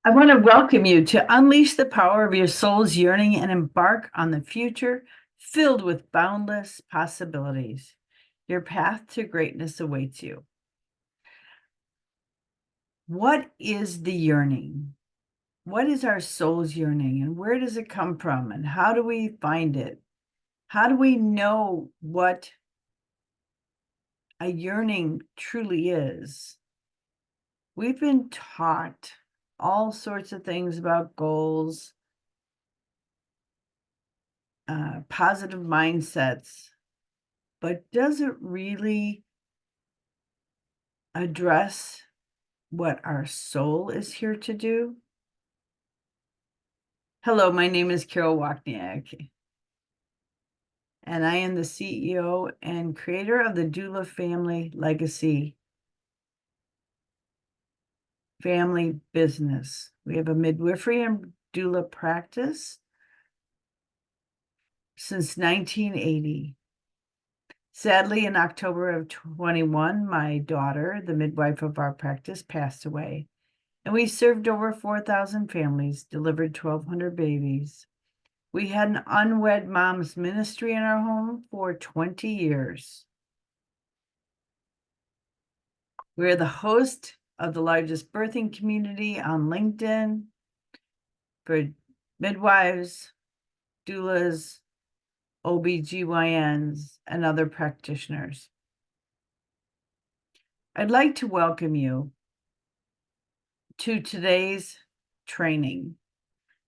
I want to welcome you to unleash the power of your soul's yearning and embark on the future filled with boundless possibilities. Your path to greatness awaits you. What is the yearning? What is our soul's yearning and where does it come from and how do we find it? How do we know what a yearning truly is? We've been taught all sorts of things about goals, positive mindsets, but does it really address what our soul is here to do? Hello, my name is Carol Wozniak, and I am the CEO and creator of the Doula Family Legacy family business. We have a midwifery and doula practice since 1980. Sadly, in October of 21, my daughter, the midwife of our practice, passed away. And we served over 4,000 families, delivered 1,200 babies. We had an unwed mom's ministry in our home for 20 years. We're the host of the largest birthing community on LinkedIn for midwives, doulas, OBGYNs, and other practitioners. I'd like to welcome you to today's training,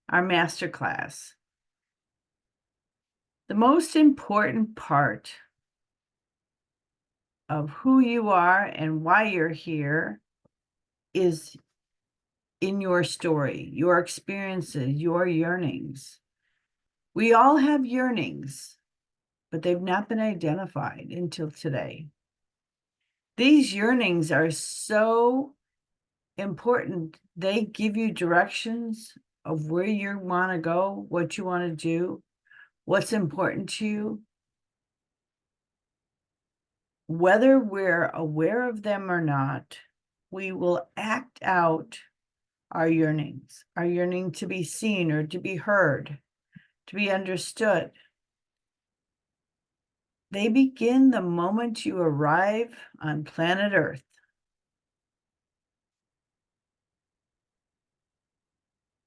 our masterclass. The most important part of who you are and why you're here is in your story, your experiences, your yearnings. We all have yearnings, but they've not been identified until today. These yearnings are so important. They give you directions of where you want to go, what you want to do, what's important to you. Whether we're aware of them or not, we will act out our yearnings, our yearning to be seen or to be heard, to be understood. They begin the moment you arrive on planet Earth.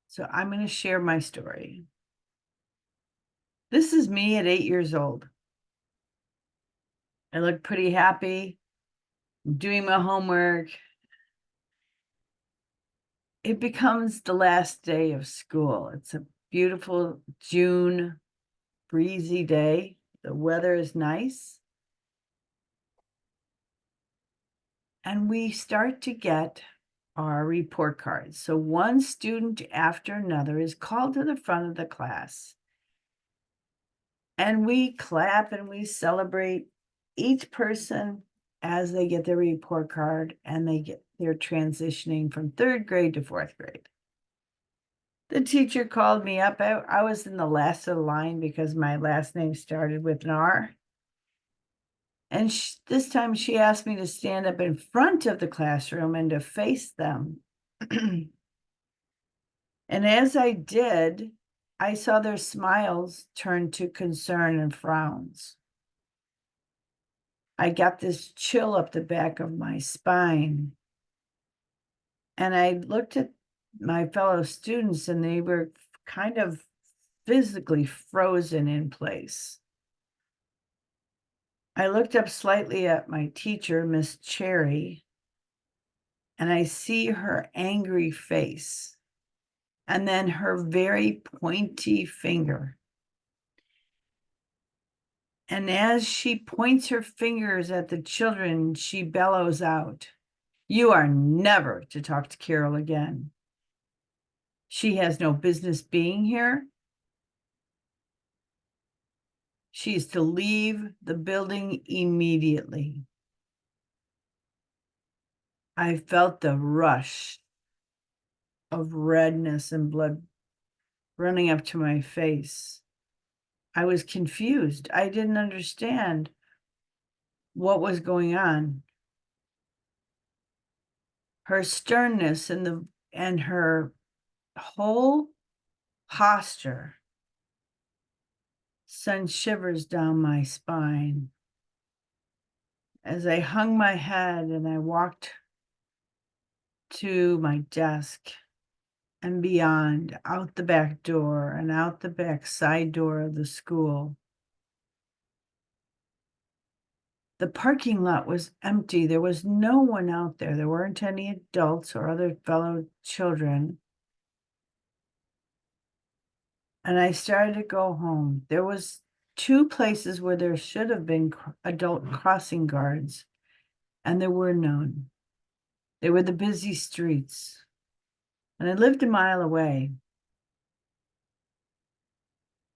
So I'm going to share my story. This is me at 8 years old. I look pretty happy. I'm doing my homework. It becomes the last day of school. It's a beautiful June breezy day. The weather is nice. And we start to get our report cards. So one student after another is called to the front of the class. And we clap and we celebrate each person as they get their report card and they're transitioning from 3rd grade to 4th grade. The teacher called me up. I was in the last of the line because my last name started with an R. And this time she asked me to stand up in front of the classroom and to face them. And as I did, I saw their smiles turn to concern and frowns. I got this chill up the back of my spine. And I looked at my fellow students and they were kind of physically frozen in place. I looked up slightly at my teacher, Miss Cherry, and I see her angry face and then her very pointy finger. And as she points her fingers at the children, she bellows out, "You are never to talk to Carol again. She has no business being here. She's to leave the building immediately." I felt the rush of redness and blood running up to my face. I was confused. I didn't understand what was going on. Her sternness and her whole posture sent shivers down my spine as I hung my head and I walked to my desk and beyond, out the back door and out the back side door of the school. The parking lot was empty. There was no one out there. There weren't any adults or other fellow children. And I started to go home. There was 2 places where there should have been adult crossing guards, and there were none. They were the busy streets. And I lived a mile away.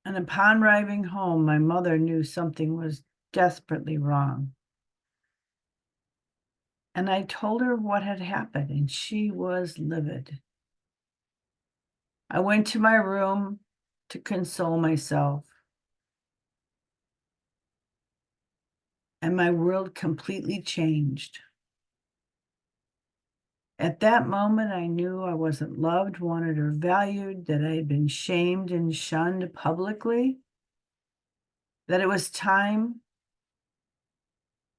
And upon arriving home, my mother knew something was desperately wrong. And I told her what had happened, and she was livid. I went to my room to console myself, and my world completely changed. At that moment, I knew I wasn't loved, wanted, or valued, that I had been shamed and shunned publicly, that it was time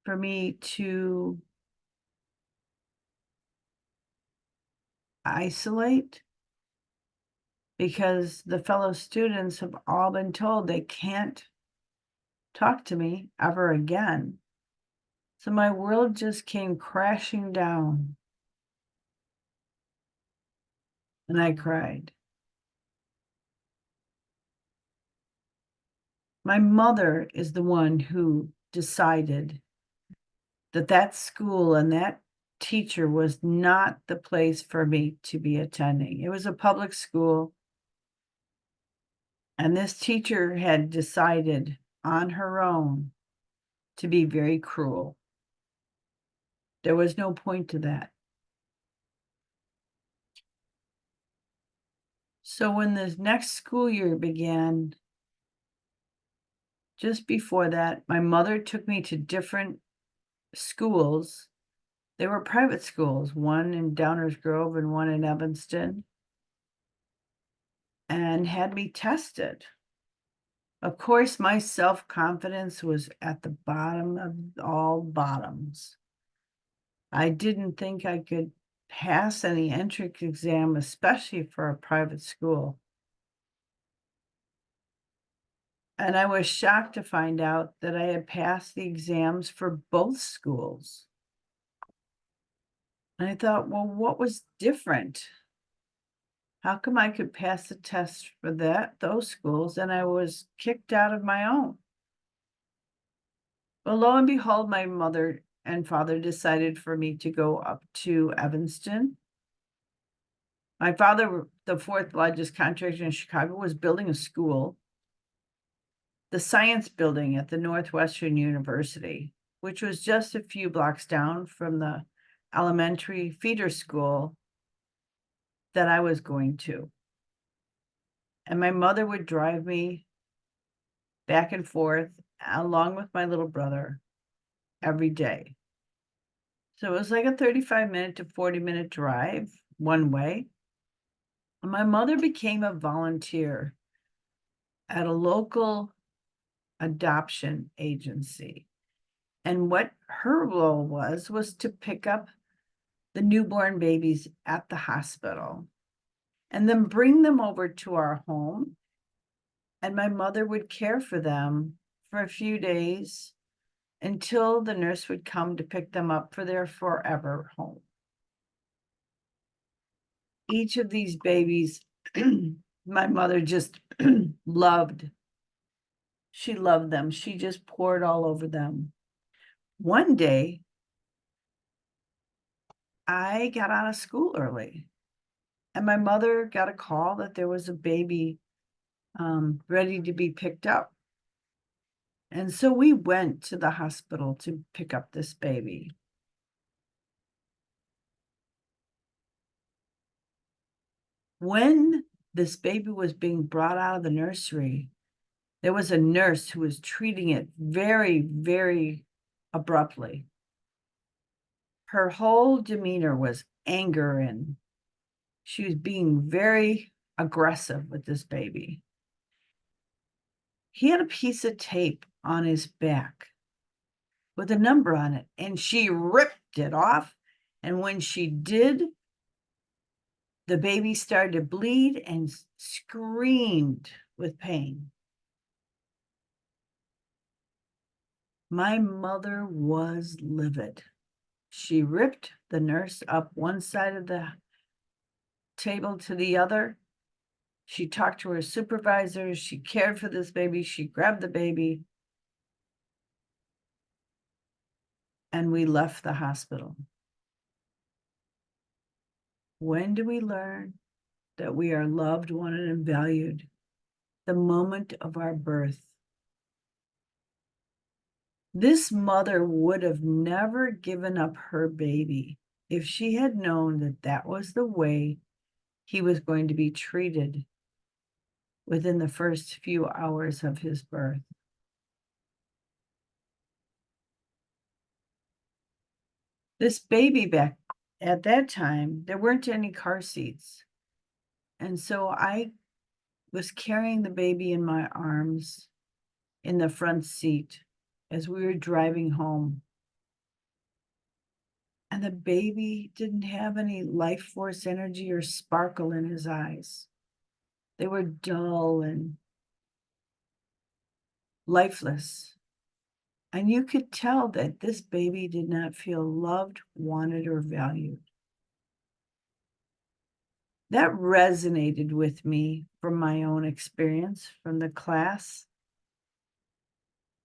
for me to isolate, because the fellow students have all been told they can't talk to me ever again. So my world just came crashing down, and I cried. My mother is the one who decided that that school and that teacher was not the place for me to be attending. It was a public school, and this teacher had decided on her own to be very cruel. There was no point to that. So when the next school year began, just before that, my mother took me to different schools. They were private schools, one in Downers Grove and one in Evanston, and had me tested. Of course, my self-confidence was at the bottom of all bottoms. I didn't think I could pass any entrance exam, especially for a private school. And I was shocked to find out that I had passed the exams for both schools. And I thought, well, what was different? How come I could pass the test for those schools and I was kicked out of my own? Well, lo and behold, my mother and father decided for me to go up to Evanston. My father, the 4th largest contractor in Chicago, was building a school, the science building at the Northwestern University, which was just a few blocks down from the elementary feeder school that I was going to. And my mother would drive me back and forth along with my little brother every day. So it was like a 35-minute to 40-minute drive one way. And my mother became a volunteer at a local adoption agency. And what her role was to pick up the newborn babies at the hospital and then bring them over to our home. And my mother would care for them for a few days until the nurse would come to pick them up for their forever home. Each of these babies, my mother just loved. She loved them. She just poured all over them. One day, I got out of school early, and my mother got a call that there was a baby ready to be picked up. And so we went to the hospital to pick up this baby. When this baby was being brought out of the nursery, there was a nurse who was treating it very, very abruptly. Her whole demeanor was anger, and she was being very aggressive with this baby. He had a piece of tape on his back with a number on it, and she ripped it off. And when she did, the baby started to bleed and screamed with pain. My mother was livid. She ripped the nurse up one side of the table to the other. She talked to her supervisors. She cared for this baby. She grabbed the baby. And we left the hospital. When do we learn that we are loved, wanted, and valued? The moment of our birth. This mother would have never given up her baby if she had known that that was the way he was going to be treated within the first few hours of his birth. This baby back at that time, there weren't any car seats. And so I was carrying the baby in my arms in the front seat as we were driving home. And the baby didn't have any life force, energy, or sparkle in his eyes. They were dull and lifeless. And you could tell that this baby did not feel loved, wanted, or valued. That resonated with me from my own experience from the class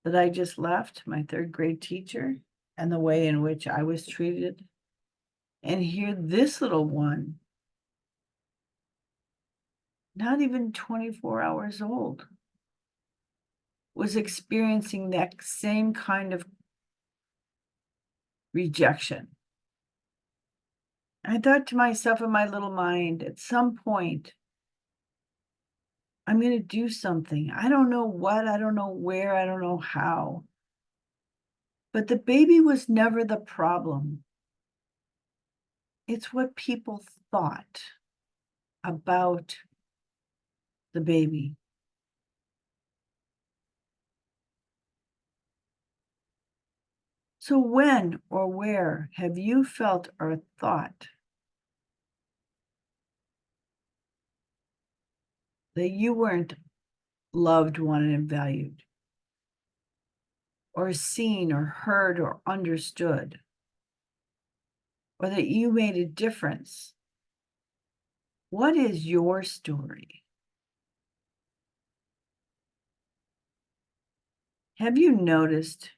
that I just left, my third grade teacher, and the way in which I was treated. And here this little one, not even 24 hours old, was experiencing that same kind of rejection. I thought to myself in my little mind, at some point, I'm going to do something. I don't know what, I don't know where, I don't know how. But the baby was never the problem. It's what people thought about the baby. So when or where have you felt or thought that you weren't loved, wanted, and valued, or seen or heard or understood, or that you made a difference? What is your story? Have you noticed,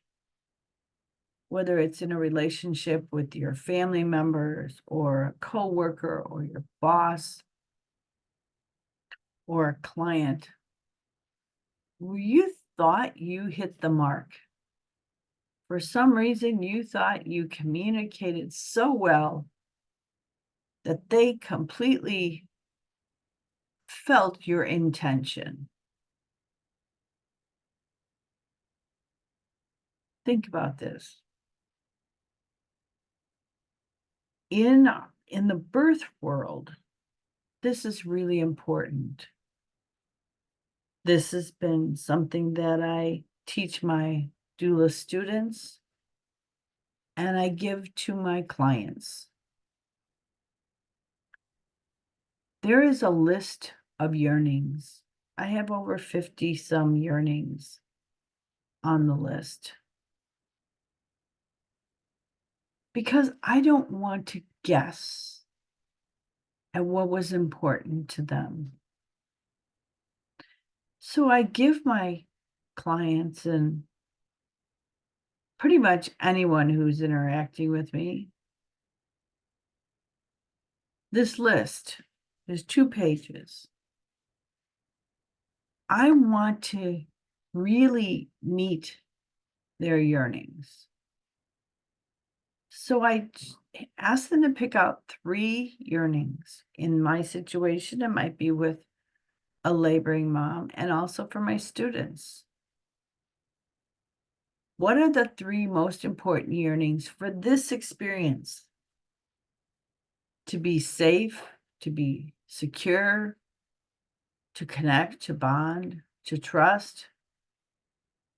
whether it's in a relationship with your family members or a coworker or your boss or a client, where you thought you hit the mark? For some reason, you thought you communicated so well that they completely felt your intention. Think about this. In the birth world, this is really important. This has been something that I teach my Doulas students and I give to my clients. There is a list of yearnings. I have over 50 some yearnings on the list, because I don't want to guess at what was important to them. So I give my clients and pretty much anyone who's interacting with me this list. There's 2 pages. I want to really meet their yearnings. So I ask them to pick out 3 yearnings. In my situation, it might be with a laboring mom, and also for my students. What are the 3 most important yearnings for this experience? To be safe, to be secure, to connect, to bond, to trust,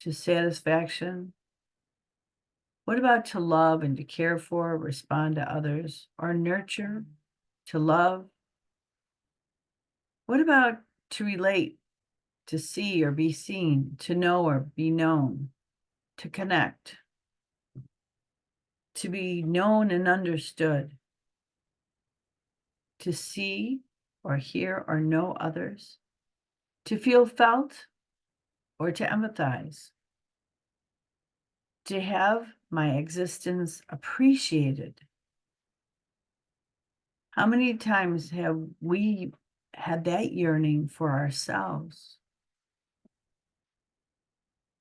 to satisfaction? What about to love and to care for, respond to others, or nurture, to love? What about to relate, to see or be seen, to know or be known, to connect, to be known and understood, to see or hear or know others, to feel felt or to empathize, to have my existence appreciated? How many times have we had that yearning for ourselves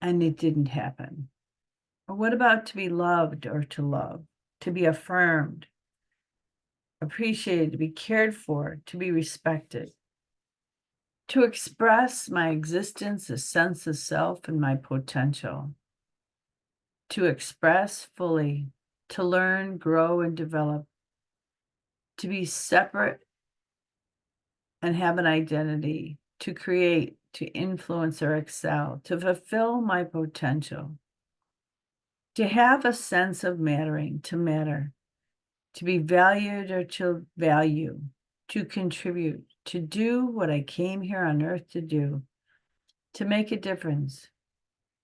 and it didn't happen? Or what about to be loved or to love, to be affirmed, appreciated, to be cared for, to be respected, to express my existence, a sense of self and my potential, to express fully, to learn, grow, and develop, to be separate and have an identity, to create, to influence or excel, to fulfill my potential, to have a sense of mattering, to matter, to be valued or to value, to contribute, to do what I came here on earth to do, to make a difference,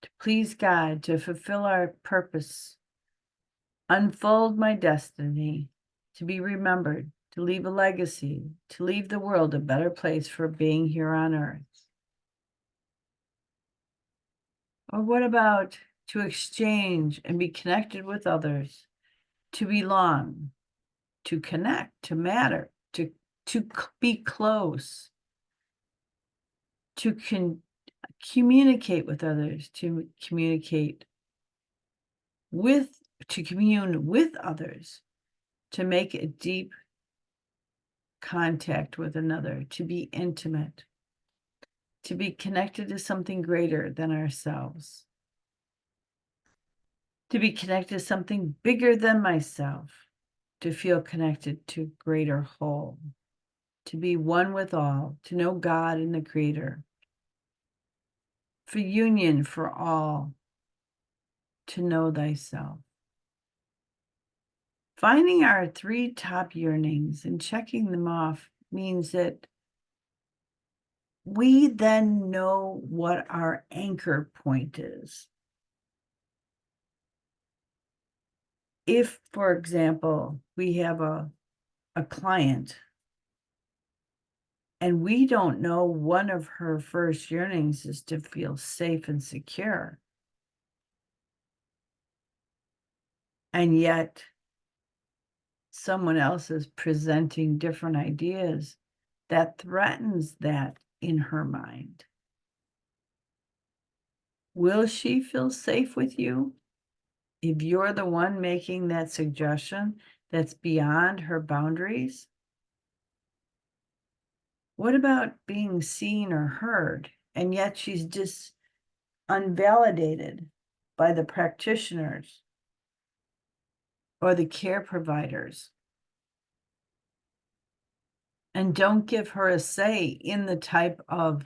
to please God, to fulfill our purpose, unfold my destiny, to be remembered, to leave a legacy, to leave the world a better place for being here on earth. Or what about to exchange and be connected with others, to belong, to connect, to matter, to be close, to communicate with others, to communicate with, to commune with others, to make a deep contact with another, to be intimate, to be connected to something greater than ourselves, to be connected to something bigger than myself, to feel connected to greater whole, to be one with all, to know God and the Creator, for union for all, to know thyself. Finding our 3 top yearnings and checking them off means that we then know what our anchor point is. If, for example, we have a client and we don't know one of her first yearnings is to feel safe and secure, and yet someone else is presenting different ideas that threatens that in her mind, will she feel safe with you if you're the one making that suggestion that's beyond her boundaries? What about being seen or heard, and yet she's just unvalidated by the practitioners or the care providers, and don't give her a say in the type of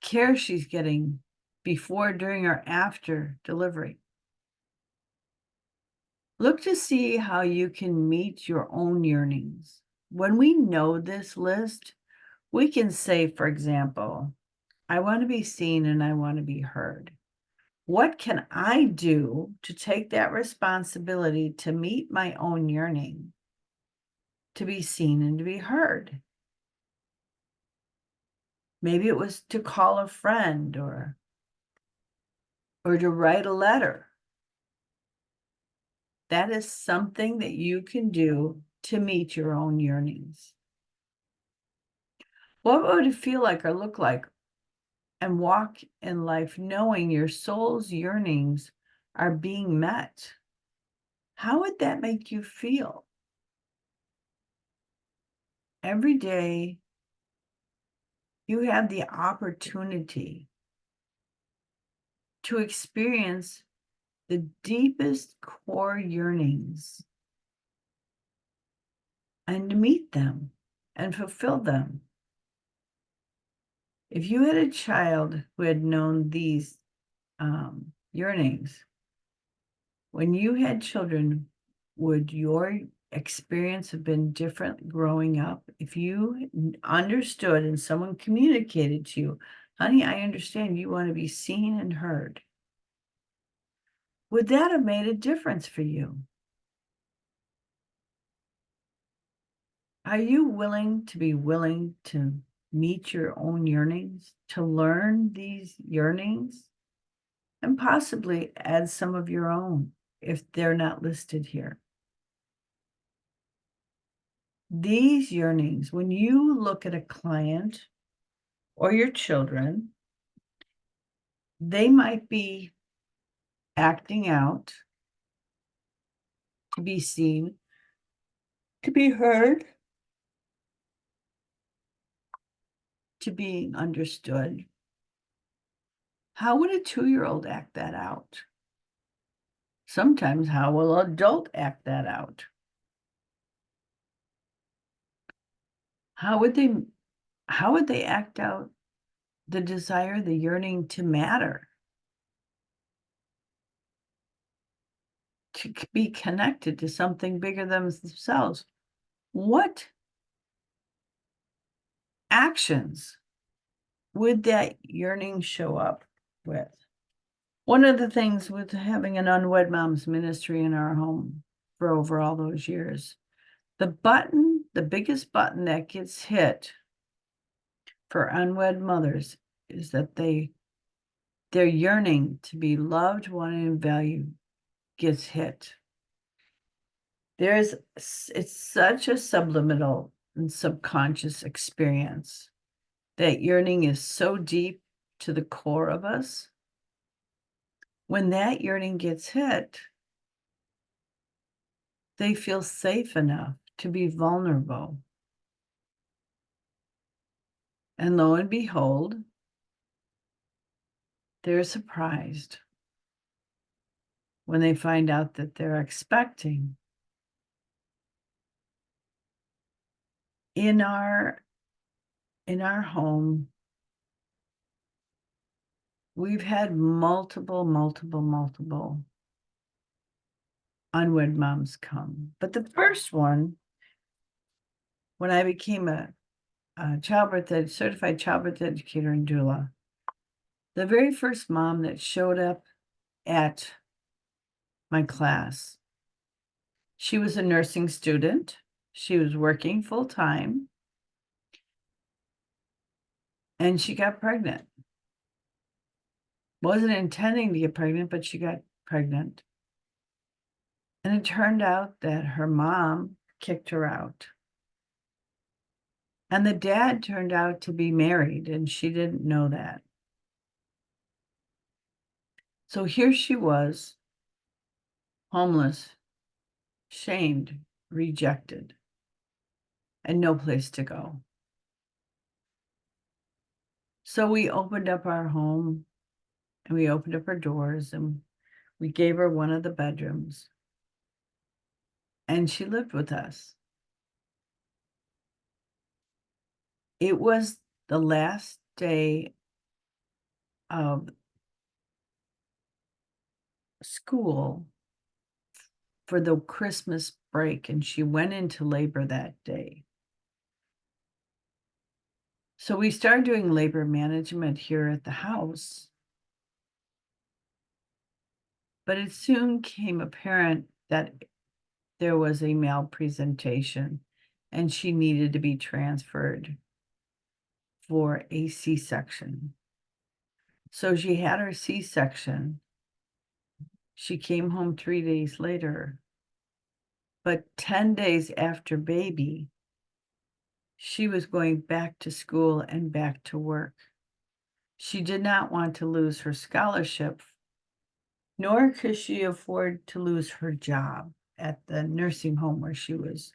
care she's getting before, during, or after delivery? Look to see how you can meet your own yearnings. When we know this list, we can say, for example, I want to be seen and I want to be heard. What can I do to take that responsibility to meet my own yearning, to be seen and to be heard? Maybe it was to call a friend or to write a letter. That is something that you can do to meet your own yearnings. What would it feel like or look like and walk in life knowing your soul's yearnings are being met? How would that make you feel? Every day, you have the opportunity to experience the deepest core yearnings and to meet them and fulfill them. If you had a child who had known these yearnings, when you had children, would your experience have been different growing up? If you understood and someone communicated to you, honey, I understand you want to be seen and heard, would that have made a difference for you? Are you willing to meet your own yearnings, to learn these yearnings, and possibly add some of your own if they're not listed here? These yearnings, when you look at a client or your children, they might be acting out to be seen, to be heard, to be understood. How would a 2-year-old act that out? Sometimes, how will an adult act that out? How would they act out the desire, the yearning to matter, to be connected to something bigger than themselves? What actions would that yearning show up with? One of the things with having an unwed mom's ministry in our home for over all those years, the biggest button that gets hit for unwed mothers is that their yearning to be loved, wanted, and valued gets hit. It's such a subliminal and subconscious experience. That yearning is so deep to the core of us. When that yearning gets hit, they feel safe enough to be vulnerable. And lo and behold, they're surprised when they find out that they're expecting. In our home, we've had multiple unwed moms come. But the first one, when I became a certified childbirth educator and doula, the very first mom that showed up at my class, she was a nursing student. She was working full time, and she got pregnant. Wasn't intending to get pregnant, but she got pregnant. And it turned out that her mom kicked her out. And the dad turned out to be married, and she didn't know that. So here she was, homeless, shamed, rejected, and no place to go. So we opened up our home, and we opened up our doors, and we gave her one of the bedrooms, and she lived with us. It was the last day of school for the Christmas break, and she went into labor that day. So we started doing labor management here at the house, but it soon became apparent that there was a malpresentation and she needed to be transferred for a C-section. So she had her C-section. She came home 3 days later, but 10 days after baby, she was going back to school and back to work. She did not want to lose her scholarship, nor could she afford to lose her job at the nursing home where she was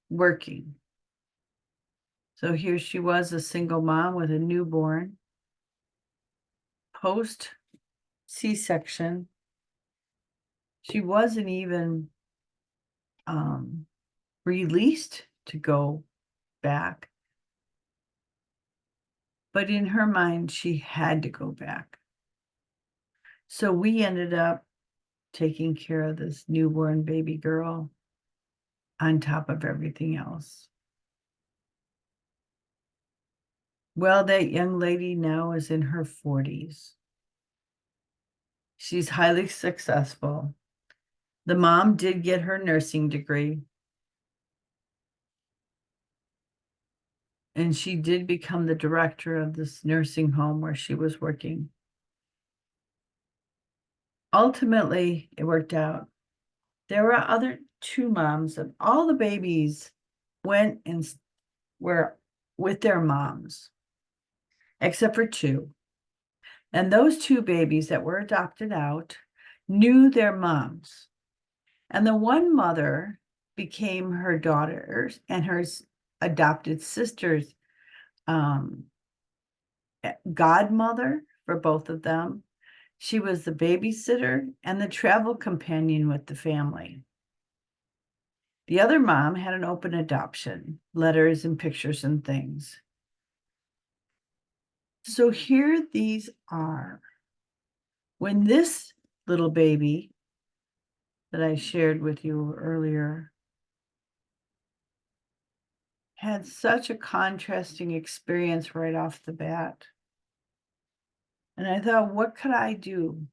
working. So here she was, a single mom with a newborn, post C-section. She wasn't even released to go back. But in her mind, she had to go back. So we ended up taking care of this newborn baby girl on top of everything else. Well, that young lady now is in her 40s. She's highly successful. The mom did get her nursing degree. And she did become the director of this nursing home where she was working. Ultimately, it worked out. There were other two moms, and all the babies went and were with their moms, except for two. And those two babies that were adopted out knew their moms. And the one mother became her daughter's and her adopted sister's godmother for both of them. She was the babysitter and the travel companion with the family. The other mom had an open adoption, letters and pictures and things. So here these are. When this little baby that I shared with you earlier had such a contrasting experience right off the bat. And I thought, what could I do?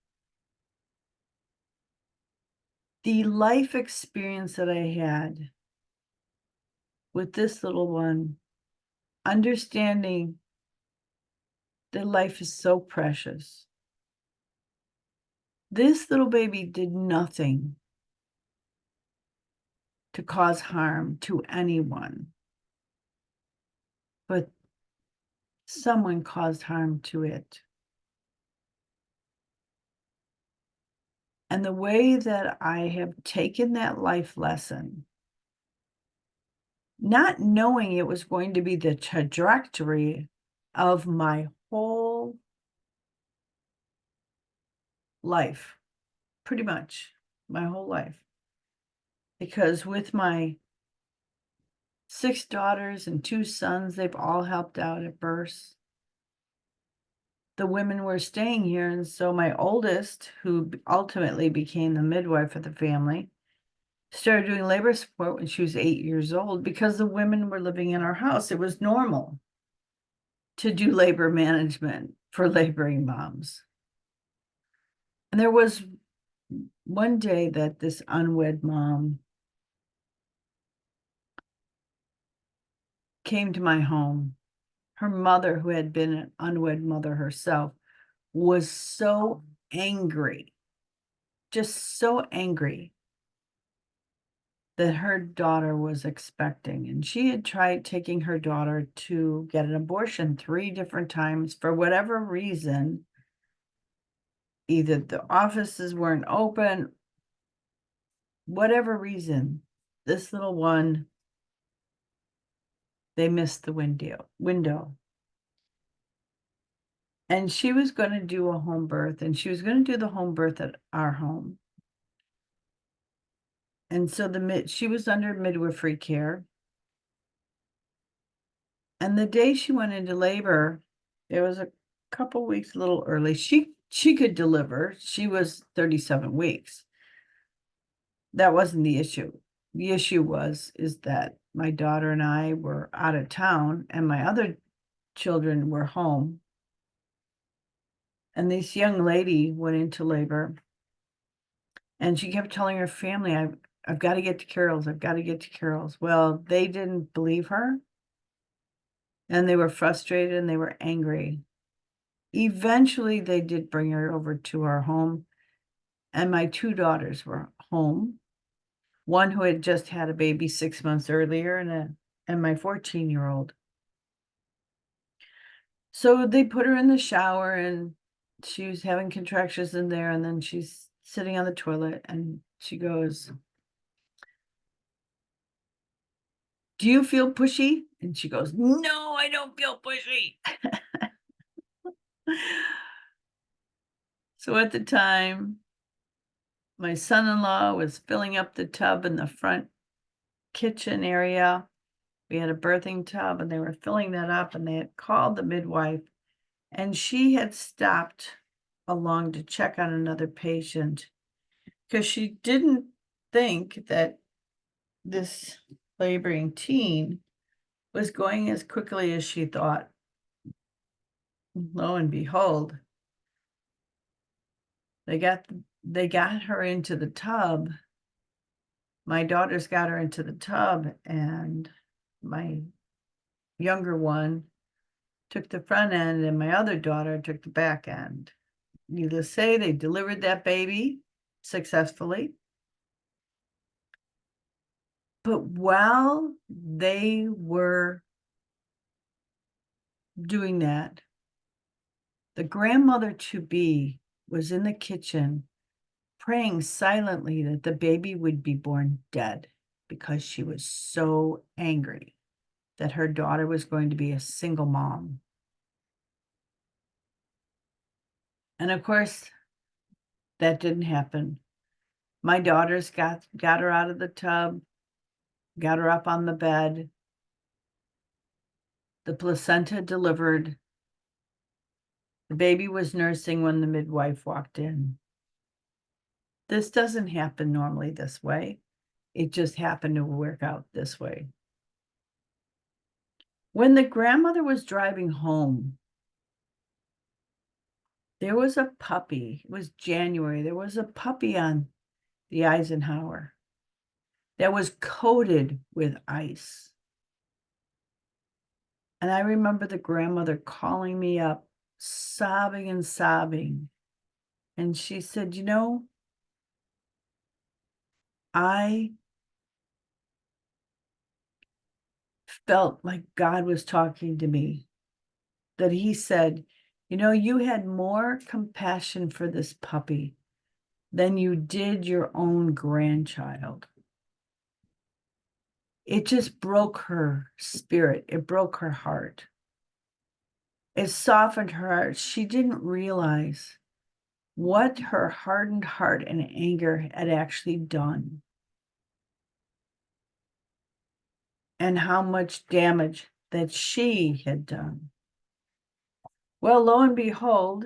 The life experience that I had with this little one, understanding that life is so precious. This little baby did nothing to cause harm to anyone, but someone caused harm to it. And the way that I have taken that life lesson, not knowing it was going to be the trajectory of my whole life, pretty much my whole life. Because with my 6 daughters and 2 sons, they've all helped out at births. The women were staying here, and so my oldest, who ultimately became the midwife of the family, started doing labor support when she was 8 years old because the women were living in our house. It was normal to do labor management for laboring moms. And there was one day that this unwed mom came to my home. Her mother, who had been an unwed mother herself, was so angry, just so angry that her daughter was expecting. And she had tried taking her daughter to get an abortion 3 different times. For whatever reason, either the offices weren't open, whatever reason, this little one, they missed the window. And she was going to do a home birth, and she was going to do the home birth at our home. And so she was under midwifery care. And the day she went into labor, it was a couple weeks a little early. She could deliver. She was 37 weeks. That wasn't the issue. The issue is that my daughter and I were out of town and my other children were home. And this young lady went into labor and she kept telling her family, I've got to get to Carol's. I've got to get to Carol's. Well, they didn't believe her. And they were frustrated and they were angry. Eventually, they did bring her over to our home. And my 2 daughters were home. One who had just had a baby 6 months earlier and my 14-year-old. So they put her in the shower and she was having contractions in there. And then she's sitting on the toilet and she goes, "Do you feel pushy?" And she goes, "No, I don't feel pushy." So at the time, my son-in-law was filling up the tub in the front kitchen area. We had a birthing tub and they were filling that up and they had called the midwife And she had stopped along to check on another patient because she didn't think that this laboring teen was going as quickly as she thought. Lo and behold, they got her into the tub. My daughters got her into the tub, and my younger one took the front end, and my other daughter took the back end. Needless to say, they delivered that baby successfully. But while they were doing that, the grandmother-to-be was in the kitchen praying silently that the baby would be born dead because she was so angry that her daughter was going to be a single mom. And of course, that didn't happen. My daughters got her out of the tub, got her up on the bed. The placenta delivered. The baby was nursing when the midwife walked in. This doesn't happen normally this way. It just happened to work out this way. When the grandmother was driving home, there was a puppy. It was January. There was a puppy on the Eisenhower that was coated with ice. And I remember the grandmother calling me up, sobbing and sobbing. And she said, I felt like God was talking to me, that he said, you had more compassion for this puppy than you did your own grandchild. It just broke her spirit. It broke her heart. It softened her heart. She didn't realize what her hardened heart and anger had actually done and how much damage that she had done. Well, lo and behold,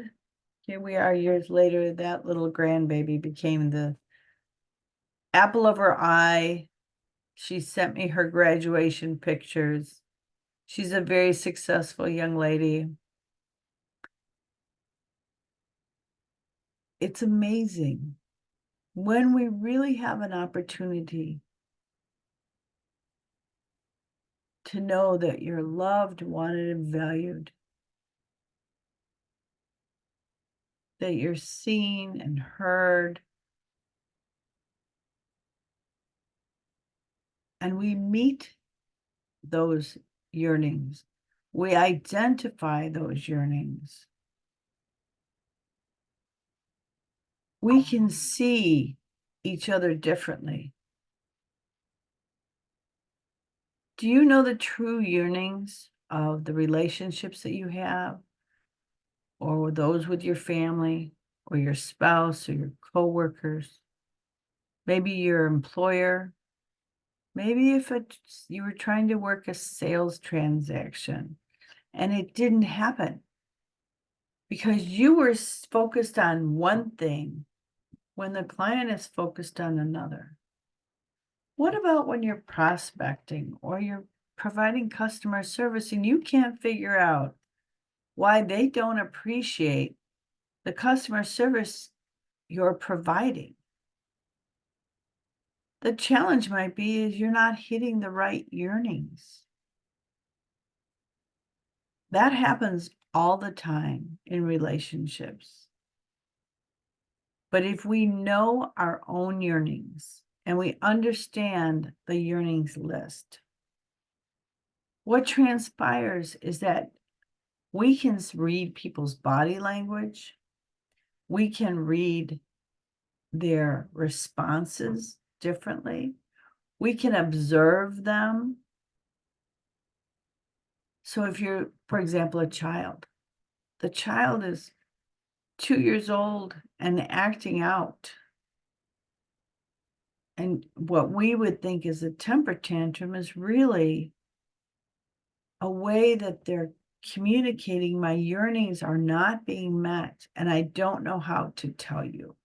here we are years later, that little grandbaby became the apple of her eye. She sent me her graduation pictures. She's a very successful young lady. It's amazing when we really have an opportunity to know that you're loved, wanted, and valued, that you're seen and heard. And we meet those yearnings. We identify those yearnings. We can see each other differently. Do you know the true yearnings of the relationships that you have, or those with your family, or your spouse, or your coworkers? Maybe your employer. Maybe if you were trying to work a sales transaction and it didn't happen because you were focused on one thing when the client is focused on another. What about when you're prospecting or you're providing customer service and you can't figure out why they don't appreciate the customer service you're providing? The challenge might be is you're not hitting the right yearnings. That happens all the time in relationships. But if we know our own yearnings and we understand the yearnings list, what transpires is that we can read people's body language. We can read their responses differently. We can observe them. So if you're, for example, a child, the child is 2 years old and acting out. And what we would think is a temper tantrum is really a way that they're communicating my yearnings are not being met, and I don't know how to tell you.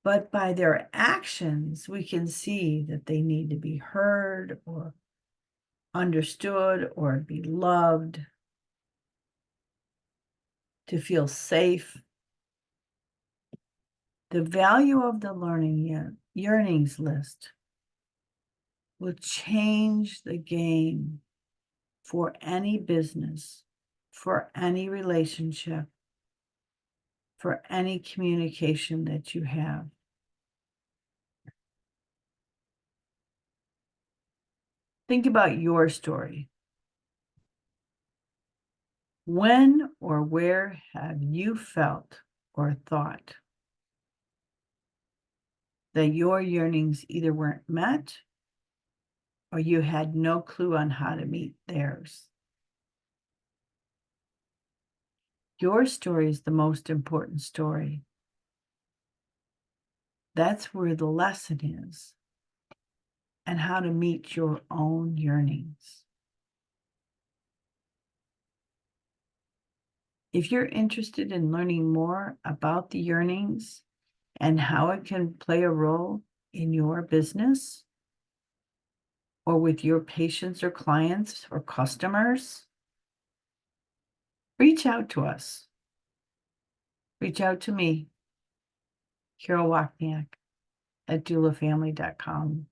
But by their actions, we can see that they need to be heard or understood or be loved, to feel safe. The value of the yearnings list will change the game for any business, for any relationship, for any communication that you have. Think about your story. When or where have you felt or thought that your yearnings either weren't met or you had no clue on how to meet theirs? Your story is the most important story. That's where the lesson is, and how to meet your own yearnings. If you're interested in learning more about the yearnings and how it can play a role in your business or with your patients or clients or customers, reach out to us. Reach out to me, Carol Wachniak at doulafamily.com.